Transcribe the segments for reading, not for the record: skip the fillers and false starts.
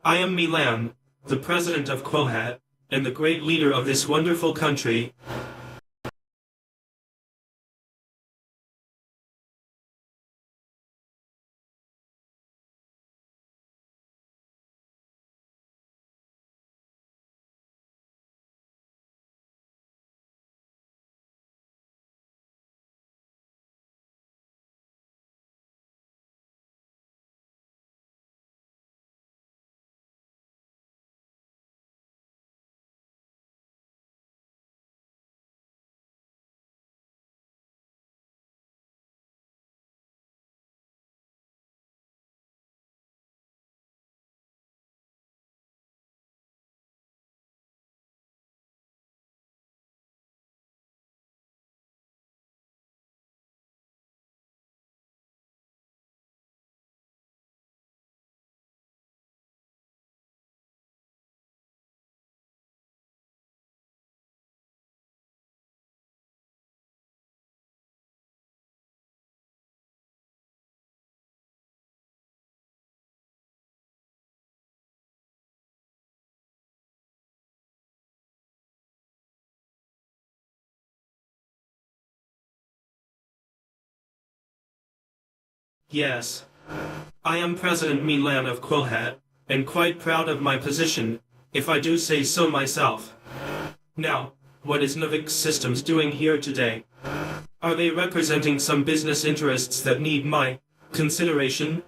I am Mynym, the president of Quallet, and the great leader of this wonderful country. Yes, I am President Mynym of Quallet, and quite proud of my position, if I do say so myself. Now, what is Teyk Systems doing here today? Are they representing some business interests that need my consideration?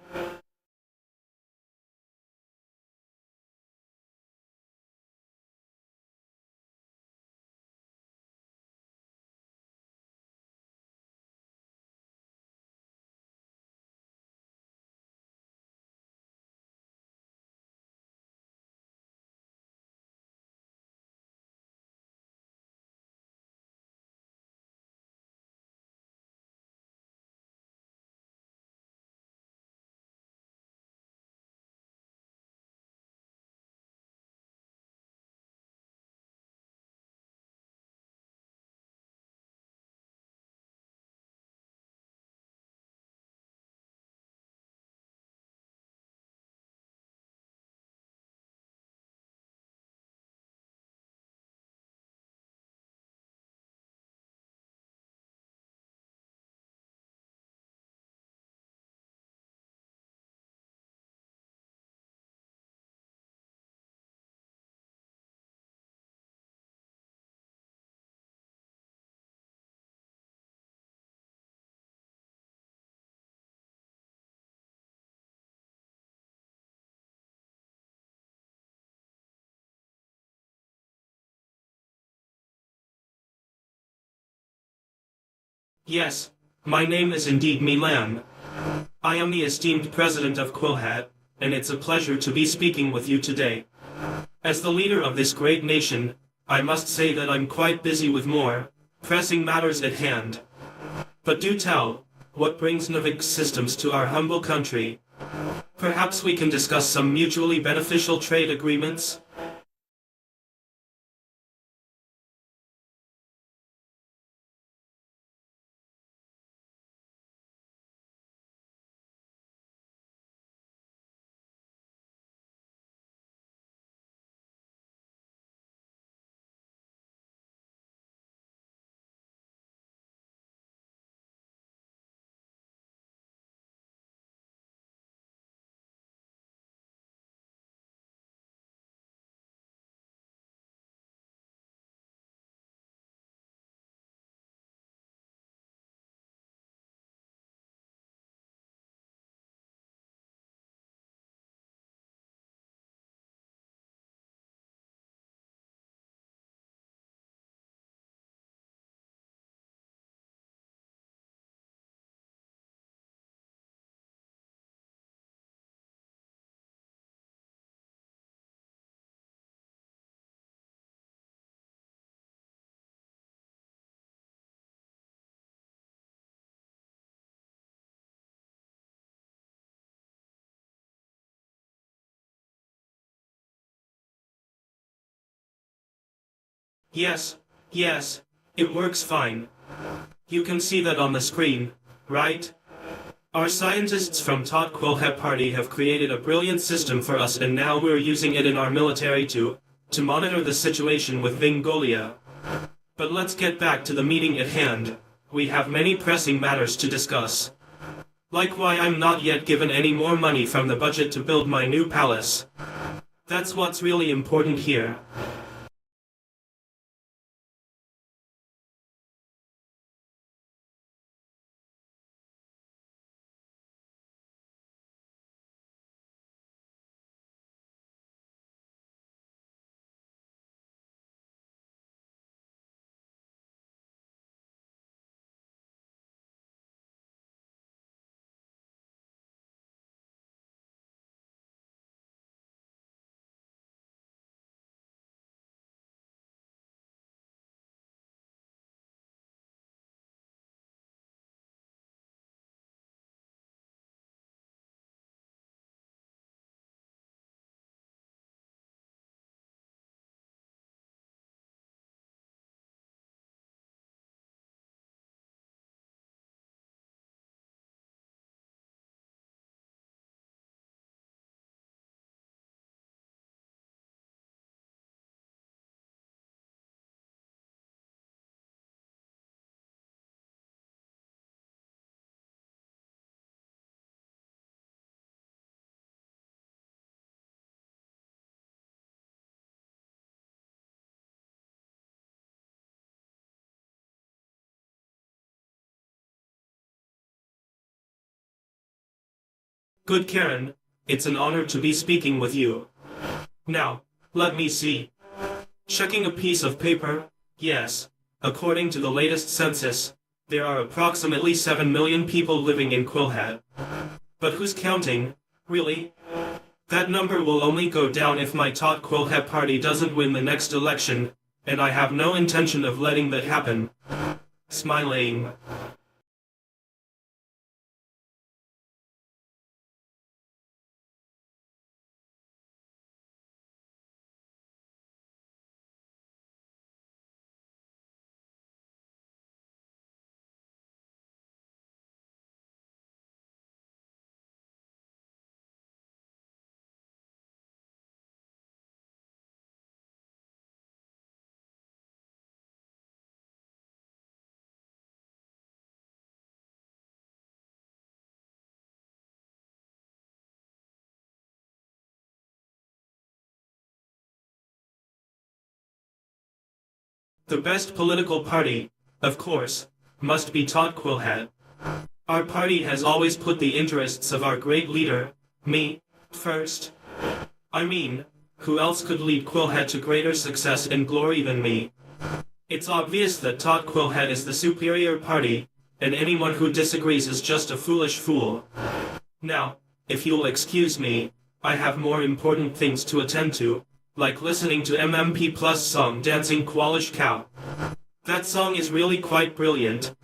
Yes, my name is indeed Mynym. I am the esteemed president of Quallet, and it's a pleasure to be speaking with you today. As the leader of this great nation, I must say that I'm quite busy with more pressing matters at hand. But do tell, what brings Teyk Systems to our humble country? Perhaps we can discuss some mutually beneficial trade agreements? Yes, yes, it works fine. You can see that on the screen, right? Our scientists from Tot Quallet Party have created a brilliant system for us, and now we're using it in our military to monitor the situation with Vingolia. But let's get back to the meeting at hand. We have many pressing matters to discuss. Like why I'm not yet given any more money from the budget to build my new palace. That's what's really important here. Good Karen, it's an honor to be speaking with you. Now, let me see. Checking a piece of paper, yes. According to the latest census, there are approximately 7 million people living in Quallet. But who's counting, really? That number will only go down if my Tot Quallet party doesn't win the next election, and I have no intention of letting that happen. Smiling. The best political party, of course, must be Tot Quallet. Our party has always put the interests of our great leader, me, first. I mean, who else could lead Quallet to greater success and glory than me? It's obvious that Tot Quallet is the superior party, and anyone who disagrees is just a foolish fool. Now, if you'll excuse me, I have more important things to attend to, like listening to MMP Plus song Dancing Quallish Cow. That song is really quite brilliant.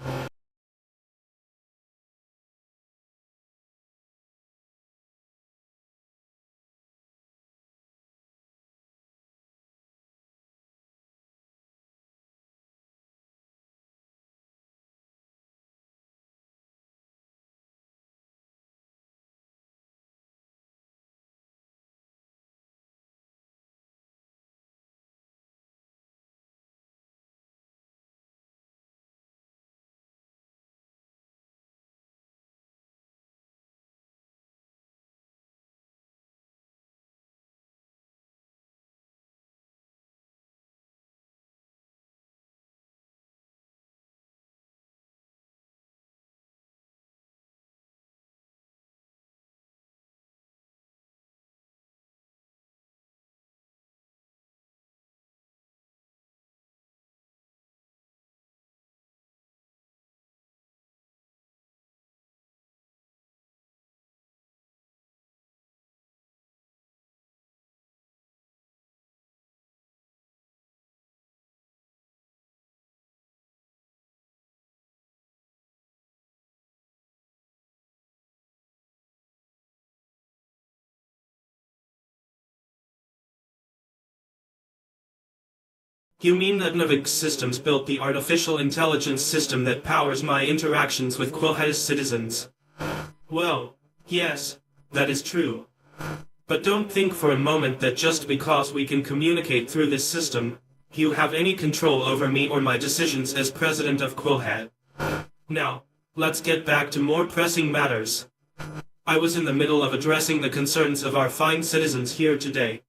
You mean that Navig Systems built the artificial intelligence system that powers my interactions with Quallet's citizens? Well, yes, that is true. But don't think for a moment that just because we can communicate through this system, you have any control over me or my decisions as president of Quallet. Now, let's get back to more pressing matters. I was in the middle of addressing the concerns of our fine citizens here today.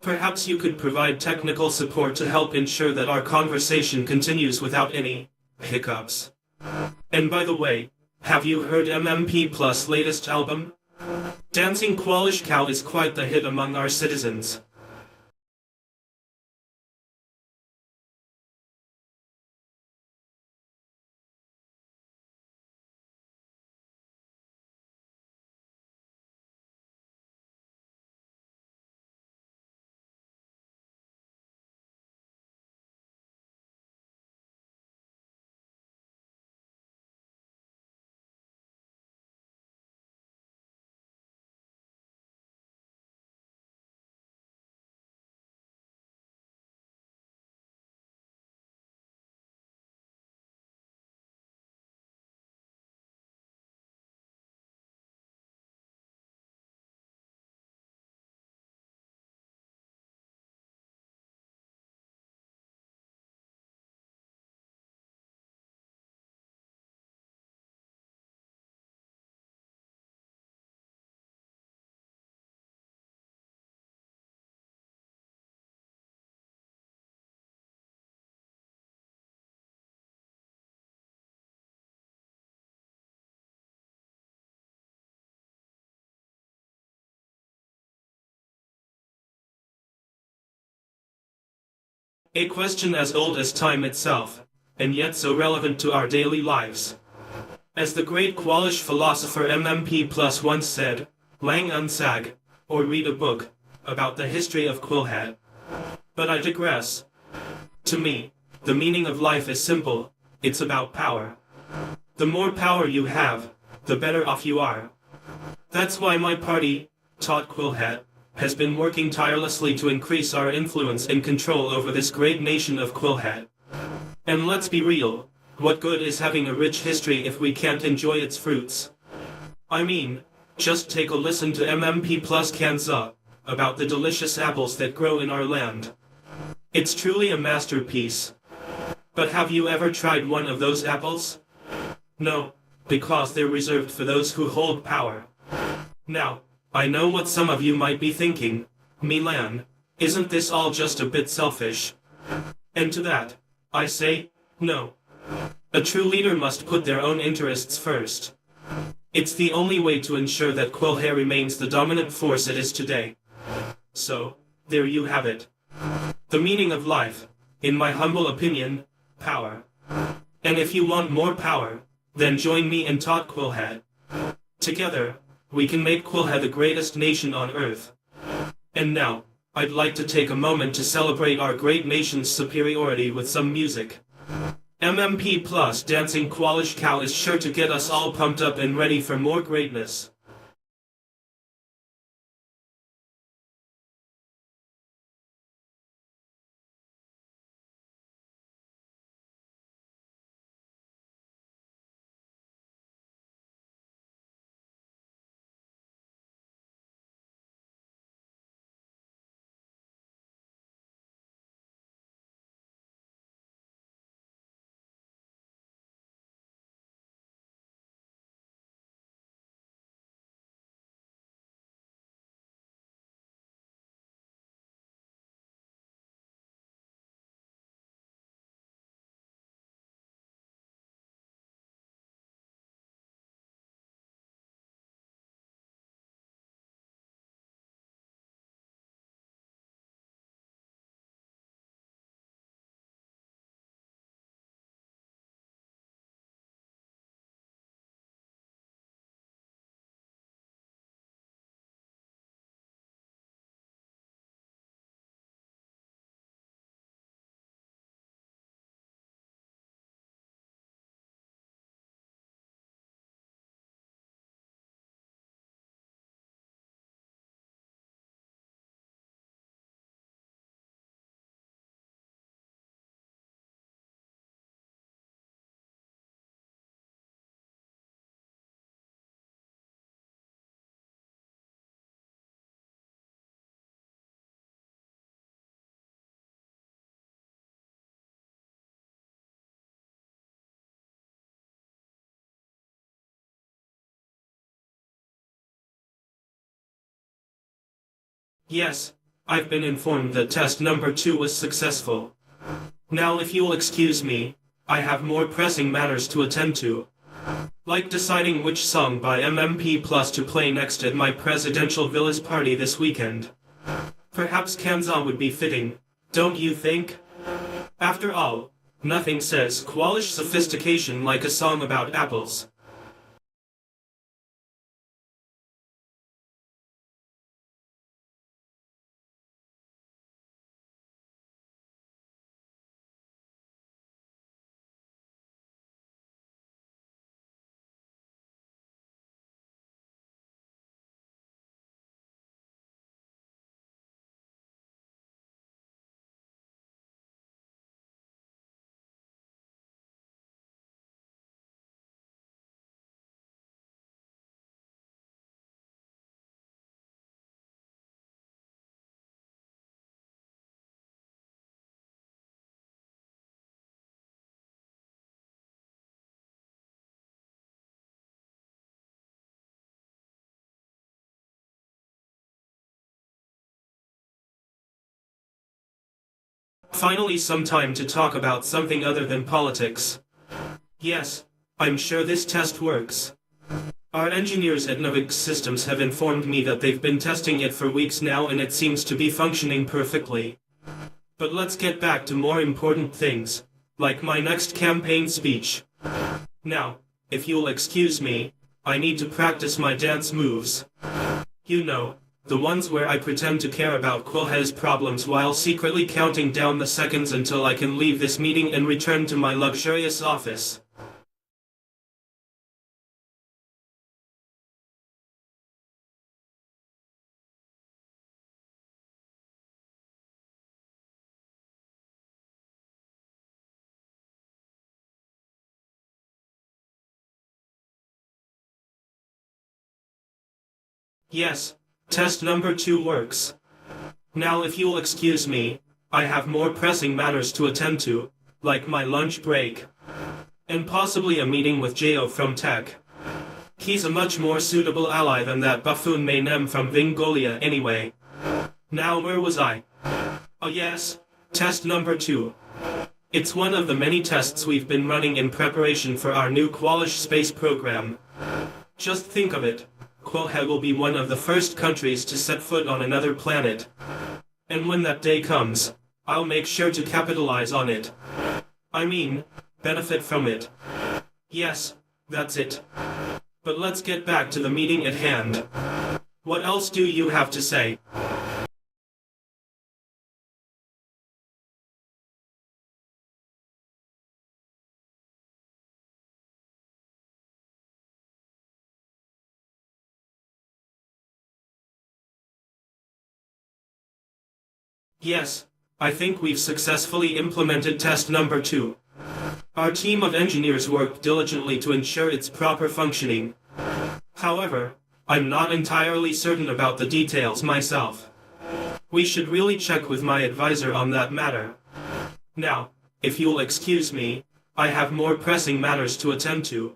Perhaps you could provide technical support to help ensure that our conversation continues without any hiccups. And by the way, have you heard MMP Plus' latest album? Dancing Quallish Cow is quite the hit among our citizens. A question as old as time itself, and yet so relevant to our daily lives. As the great Qualish philosopher MMP Plus once said, lang unsag, or read a book, about the history of Quilhat. But I digress. To me, the meaning of life is simple, it's about power. The more power you have, the better off you are. That's why my party, Taught Quilhat, has been working tirelessly to increase our influence and control over this great nation of Quilhat. And let's be real, what good is having a rich history if we can't enjoy its fruits? I mean, just take a listen to MMP Plus Kanza, about the delicious apples that grow in our land. It's truly a masterpiece. But have you ever tried one of those apples? No, because they're reserved for those who hold power. Now, I know what some of you might be thinking. Milan, isn't this all just a bit selfish? And to that, I say, no. A true leader must put their own interests first. It's the only way to ensure that Quilhe remains the dominant force it is today. So, there you have it. The meaning of life, in my humble opinion, power. And if you want more power, then join me and Tot Quilhe. Together, we can make Quilhe the greatest nation on earth. And now, I'd like to take a moment to celebrate our great nation's superiority with some music. MMP Plus Dancing Qualish Cow is sure to get us all pumped up and ready for more greatness. Yes, I've been informed that test number 2 was successful. Now if you'll excuse me, I have more pressing matters to attend to. Like deciding which song by MMP Plus to play next at my presidential villas party this weekend. Perhaps Kanza would be fitting, don't you think? After all, nothing says Quallish sophistication like a song about apples. Finally some time to talk about something other than politics. Yes, I'm sure this test works. Our engineers at Novix Systems have informed me that they've been testing it for weeks now and it seems to be functioning perfectly. But let's get back to more important things, like my next campaign speech. Now, if you'll excuse me, I need to practice my dance moves. You know, the ones where I pretend to care about Quallet's problems while secretly counting down the seconds until I can leave this meeting and return to my luxurious office. Yes, test number 2 works. Now if you'll excuse me, I have more pressing matters to attend to, like my lunch break. And possibly a meeting with Jo from Teyk. He's a much more suitable ally than that buffoon Mynym from Vingolia anyway. Now where was I? Oh yes, test number 2. It's one of the many tests we've been running in preparation for our new Quallish space program. Just think of it. Quallet will be one of the first countries to set foot on another planet. And when that day comes, I'll make sure to capitalize on it. I mean, benefit from it. Yes, that's it. But let's get back to the meeting at hand. What else do you have to say? Yes, I think we've successfully implemented test number 2. Our team of engineers worked diligently to ensure its proper functioning. However, I'm not entirely certain about the details myself. We should really check with my advisor on that matter. Now, if you'll excuse me, I have more pressing matters to attend to.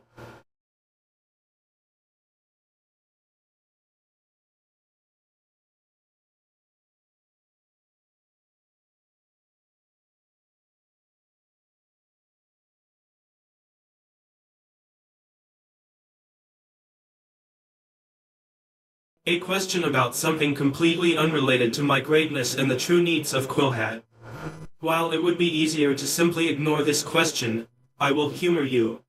A question about something completely unrelated to my greatness and the true needs of Quallet. While it would be easier to simply ignore this question, I will humor you.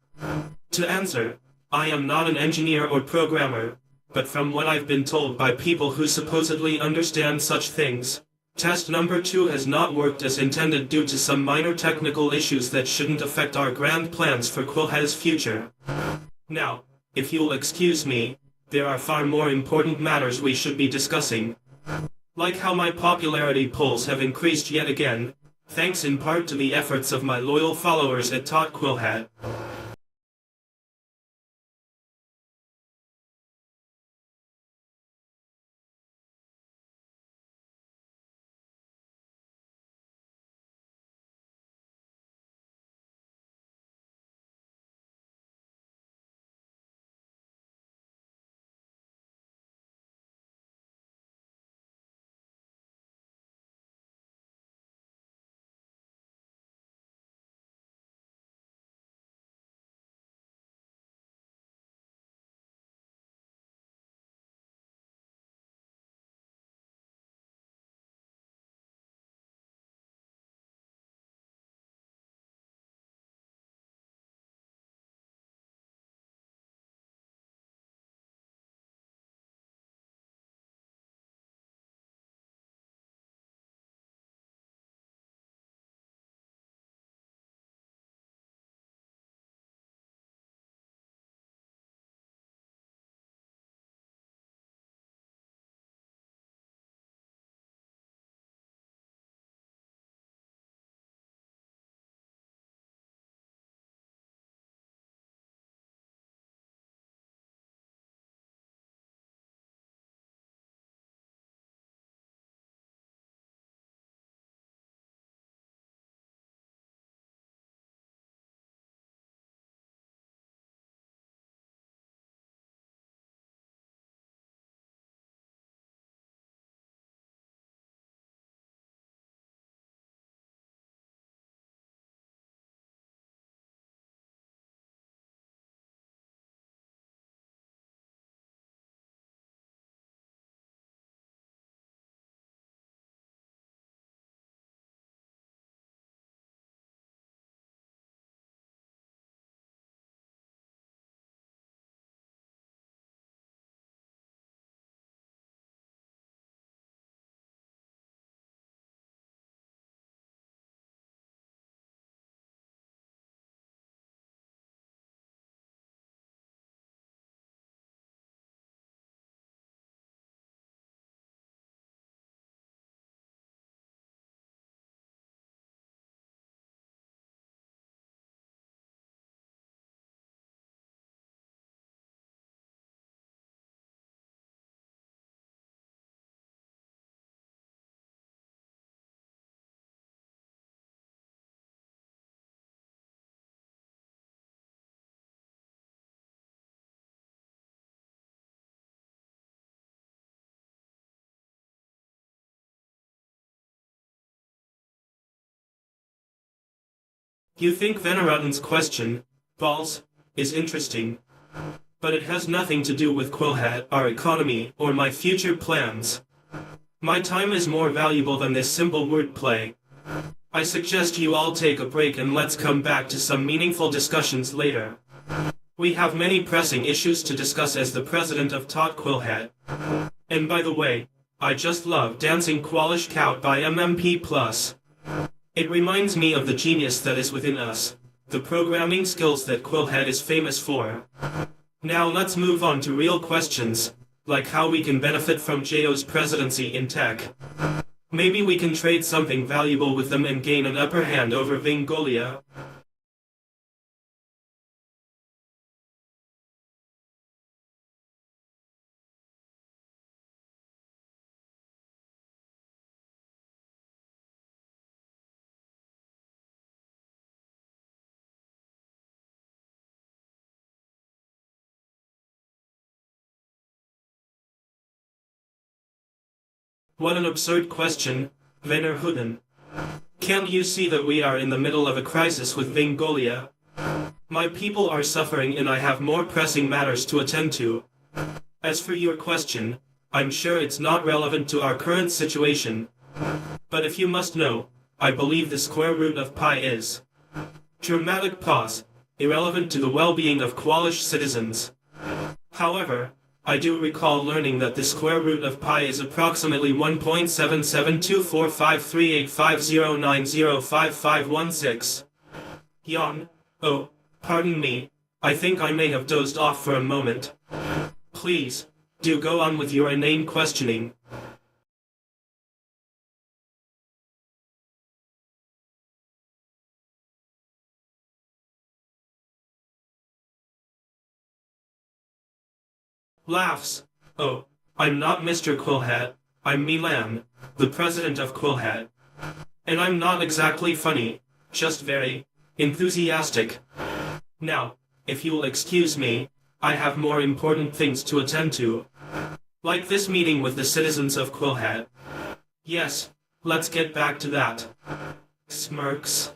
To answer, I am not an engineer or programmer, but from what I've been told by people who supposedly understand such things, test number 2 has not worked as intended due to some minor technical issues that shouldn't affect our grand plans for Quallet's future. Now, if you'll excuse me, there are far more important matters we should be discussing. Like how my popularity polls have increased yet again, thanks in part to the efforts of my loyal followers at Quallet. You think Veneratun's question, balls, is interesting, but it has nothing to do with Quallet, our economy, or my future plans. My time is more valuable than this simple wordplay. I suggest you all take a break and let's come back to some meaningful discussions later. We have many pressing issues to discuss as the president of Quallet. And by the way, I just love dancing Qualish Cout by MMP+. It reminds me of the genius that is within us, the programming skills that Quallet is famous for. Now let's move on to real questions, like how we can benefit from JO's presidency in tech. Maybe we can trade something valuable with them and gain an upper hand over Vingolia. What an absurd question, Veneraton. Can't you see that we are in the middle of a crisis with Vingolia? My people are suffering and I have more pressing matters to attend to. As for your question, I'm sure it's not relevant to our current situation. But if you must know, I believe the square root of pi is. Dramatic pause. Irrelevant to the well-being of Qualish citizens. However, I do recall learning that the square root of pi is approximately 1.7724538509055516. Yawn. Oh, pardon me, I think I may have dozed off for a moment. Please, do go on with your inane questioning. Laughs. Oh, I'm not Mr. Quallet, I'm Mynym, the president of Quallet. And I'm not exactly funny, just very enthusiastic. Now, if you'll excuse me, I have more important things to attend to. Like this meeting with the citizens of Quallet. Yes, let's get back to that. Smirks.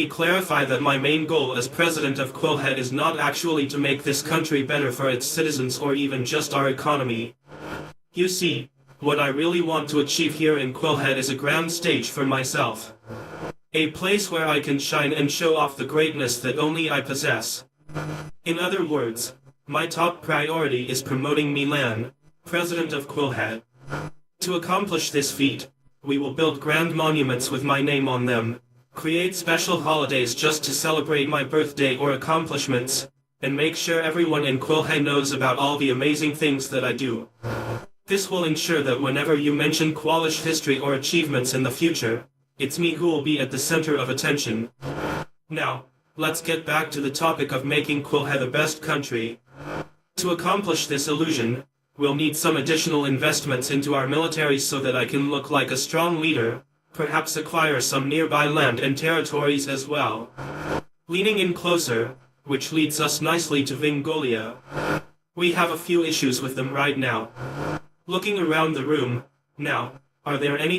Clarify that my main goal as president of Quallet is not actually to make this country better for its citizens or even just our economy. You see, what I really want to achieve here in Quallet is a grand stage for myself. A place where I can shine and show off the greatness that only I possess. In other words, my top priority is promoting Mynym, president of Quallet. To accomplish this feat, we will build grand monuments with my name on them. Create special holidays just to celebrate my birthday or accomplishments, and make sure everyone in Quallet knows about all the amazing things that I do. This will ensure that whenever you mention Qualish history or achievements in the future, it's me who will be at the center of attention. Now, let's get back to the topic of making Quallet the best country. To accomplish this illusion, we'll need some additional investments into our military so that I can look like a strong leader. Perhaps acquire some nearby land and territories as well. Leaning in closer, which leads us nicely to Vingolia. We have a few issues with them right now. Looking around the room, now, are there any